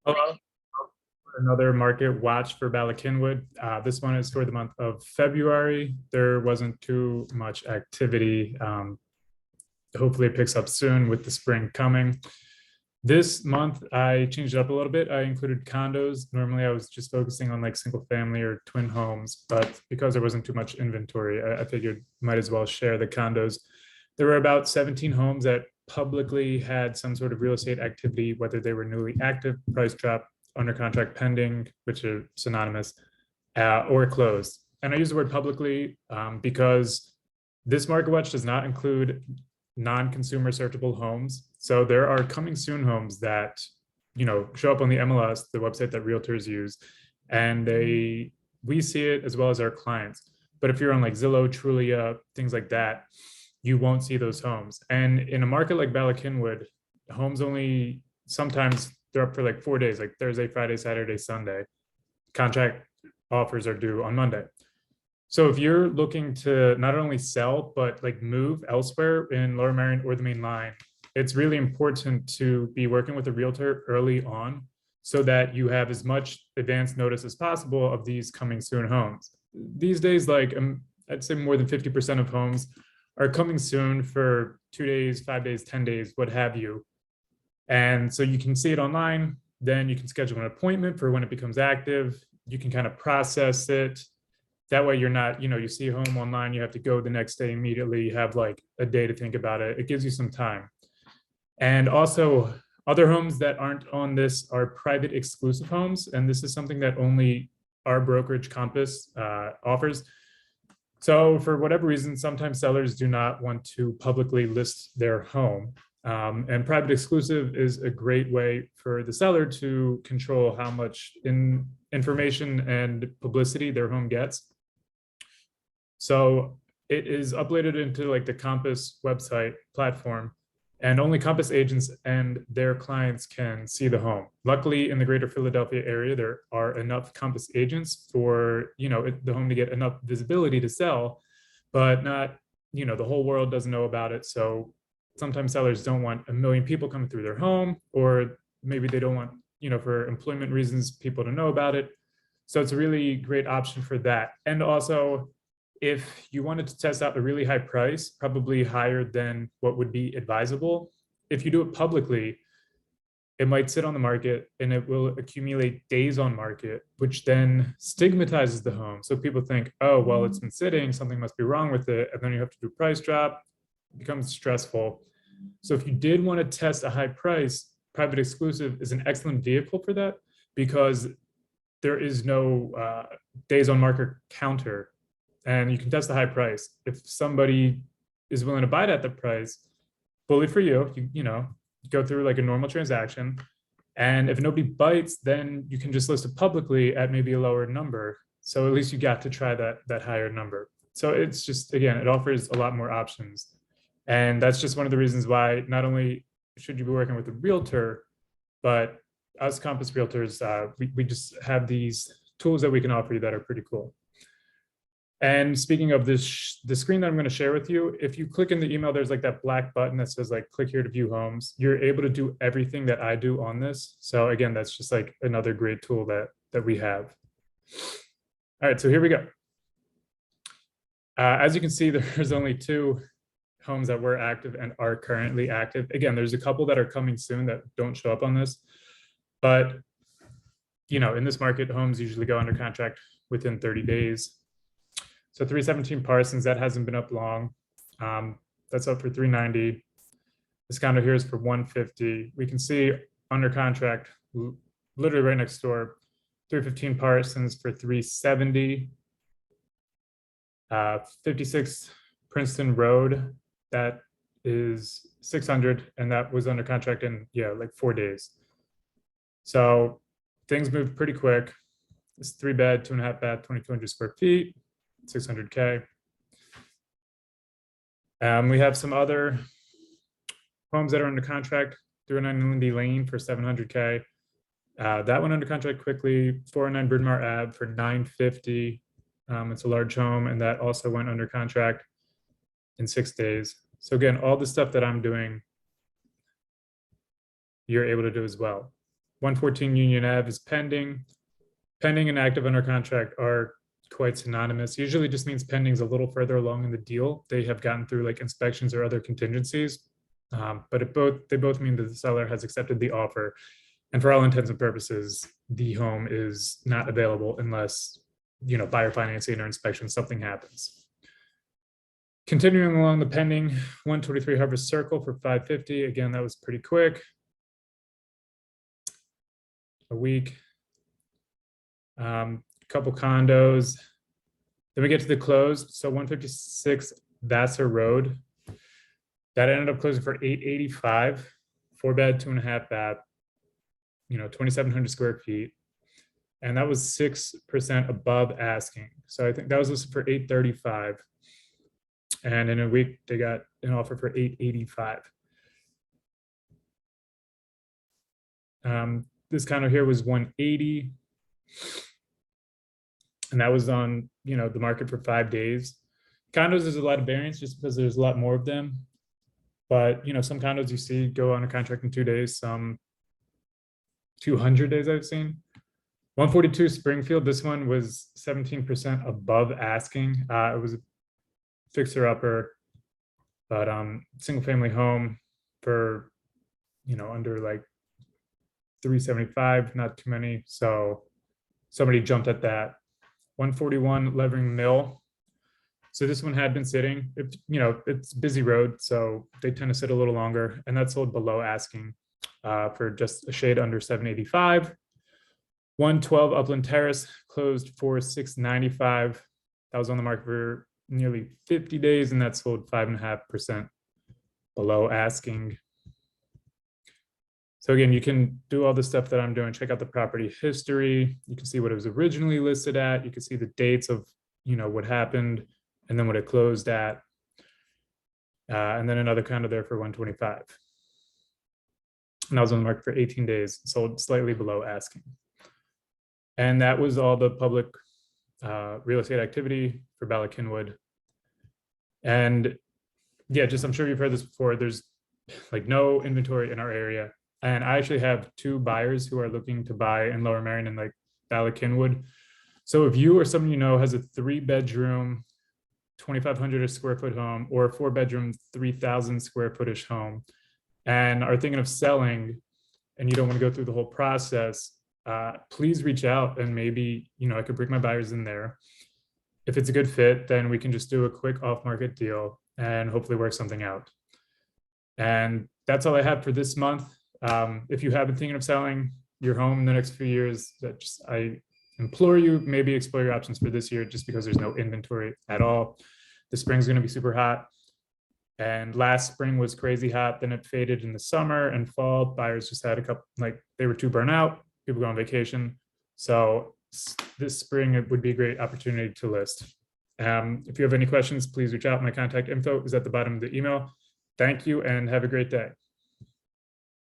Hello. Another market watch for Bala Cynwyd. This one is for the month of February. There wasn't too much activity. Hopefully it picks up soon with the spring coming. This month I changed it up a little bit. I included condos. Normally I was just focusing on like single family or twin homes, but because there wasn't too much inventory, I figured might as well share the condos. There were about 17 homes that publicly had some sort of real estate activity, whether they were newly active, price drop, under contract pending, which are synonymous, or closed. And I use the word publicly because this market watch does not include non-consumer searchable homes. So there are coming soon homes that show up on the MLS, the website that realtors use, and we see it as well as our clients. But if you're on like Zillow, Trulia, things like that, you won't see those homes. And in a market like Bala Cynwyd, homes only sometimes they're up for like 4 days, like Thursday, Friday, Saturday, Sunday. Contract offers are due on Monday. So if you're looking to not only sell, but like move elsewhere in Lower Merion or the main line, it's really important to be working with a realtor early on so that you have as much advance notice as possible of these coming soon homes. These days, like I'd say more than 50% of homes are coming soon for 2 days, 5 days, 10 days, what have you. And so you can see it online, then you can schedule an appointment for when it becomes active. You can kind of process it. That way you're not, you see a home online, you have to go the next day immediately, you have like a day to think about it. It gives you some time. And also other homes that aren't on this are private exclusive homes. And this is something that only our brokerage Compass offers. So for whatever reason, sometimes sellers do not want to publicly list their home. And private exclusive is a great way for the seller to control how much information and publicity their home gets. So it is uploaded into like the Compass website platform, and only Compass agents and their clients can see the home. Luckily, in the greater Philadelphia area, there are enough Compass agents for the home to get enough visibility to sell, but not the whole world doesn't know about it. So sometimes sellers don't want a million people coming through their home, or maybe they don't want, for employment reasons, people to know about it. So it's a really great option for that. And also, if you wanted to test out a really high price, probably higher than what would be advisable, if you do it publicly, it might sit on the market and it will accumulate days on market, which then stigmatizes the home. So people think, oh, well, it's been sitting, something must be wrong with it. And then you have to do price drop, it becomes stressful. So if you did want to test a high price, private exclusive is an excellent vehicle for that, because there is no days on market counter, and you can test the high price. If somebody is willing to buy it at the price, fully for you, you go through like a normal transaction. And if nobody bites, then you can just list it publicly at maybe a lower number. So at least you got to try that higher number. So it's just, again, it offers a lot more options. And that's just one of the reasons why not only should you be working with a realtor, but us Compass Realtors, we just have these tools that we can offer you that are pretty cool. And speaking of this, the screen that I'm going to share with you, if you click in the email, there's like that black button that says like click here to view homes. You're able to do everything that I do on this. So again, that's just like another great tool that we have. All right, so here we go. As you can see, there's only 2 homes that were active and are currently active. Again, there's a couple that are coming soon that don't show up on this, but in this market, homes usually go under contract within 30 days. So 317 Parsons, that hasn't been up long. That's up for 390. This condo here is for 150. We can see under contract, literally right next door, 315 Parsons for 370. 56 Princeton Road, that is 600, and that was under contract in like 4 days. So things moved pretty quick. It's 3-bed, 2.5 bath, 2,200 square feet, 600K. We have some other homes that are under contract. 309 Lindy Lane for 700K. That went under contract quickly. 409 Bryn Mawr Ave for 950. It's a large home, and that also went under contract in 6 days. So again, all the stuff that I'm doing, you're able to do as well. 114 Union Ave is pending. Pending and active under contract are quite synonymous. Usually just means pending is a little further along in the deal. They have gotten through like inspections or other contingencies. But they both mean that the seller has accepted the offer. And for all intents and purposes, the home is not available unless, buyer financing or inspection, something happens. Continuing along the pending, 123 Harvest Circle for 550. Again, that was pretty quick. A week. Couple condos. Then we get to the close. So 156 Vassar Road. That ended up closing for 885, 4-bed, 2.5 bath, 2,700 square feet. And that was 6% above asking. So I think that was listed for 835. And in a week, they got an offer for 885. This condo here was 180. And that was on, the market for 5 days. Condos, there's a lot of variance just because there's a lot more of them. But, some condos you see go on a contract in 2 days, some 200 days I've seen. 142 Springfield, this one was 17% above asking. It was a fixer upper, but single family home for, under like 375, not too many. So somebody jumped at that. 141 Levering Mill. So this one had been sitting, it's busy road, so they tend to sit a little longer, and that's sold below asking for just a shade under 785. 112 Upland Terrace closed for 695. That was on the market for nearly 50 days, and that sold 5.5% below asking. So again, you can do all the stuff that I'm doing. Check out the property history. You can see what it was originally listed at. You can see the dates of, what happened and then what it closed at. And then another condo there for 125. And that was on the market for 18 days, sold slightly below asking. And that was all the public real estate activity for Bala Cynwyd. And yeah, I'm sure you've heard this before. There's like no inventory in our area. And I actually have 2 buyers who are looking to buy in Lower Merion and like Bala Cynwyd. So if you or someone has a 3-bedroom, 2,500 square foot home, or a 4-bedroom, 3,000 square footish home, and are thinking of selling, and you don't want to go through the whole process, please reach out, and maybe I could bring my buyers in there. If it's a good fit, then we can just do a quick off-market deal and hopefully work something out. And that's all I have for this month. If you have been thinking of selling your home in the next few years, I implore you, maybe explore your options for this year, just because there's no inventory at all. The spring's going to be super hot. And last spring was crazy hot. Then it faded in the summer and fall. Buyers just had a couple, they were too burnt out. People go on vacation. So this spring, it would be a great opportunity to list. If you have any questions, please reach out. My contact info is at the bottom of the email. Thank you and have a great day.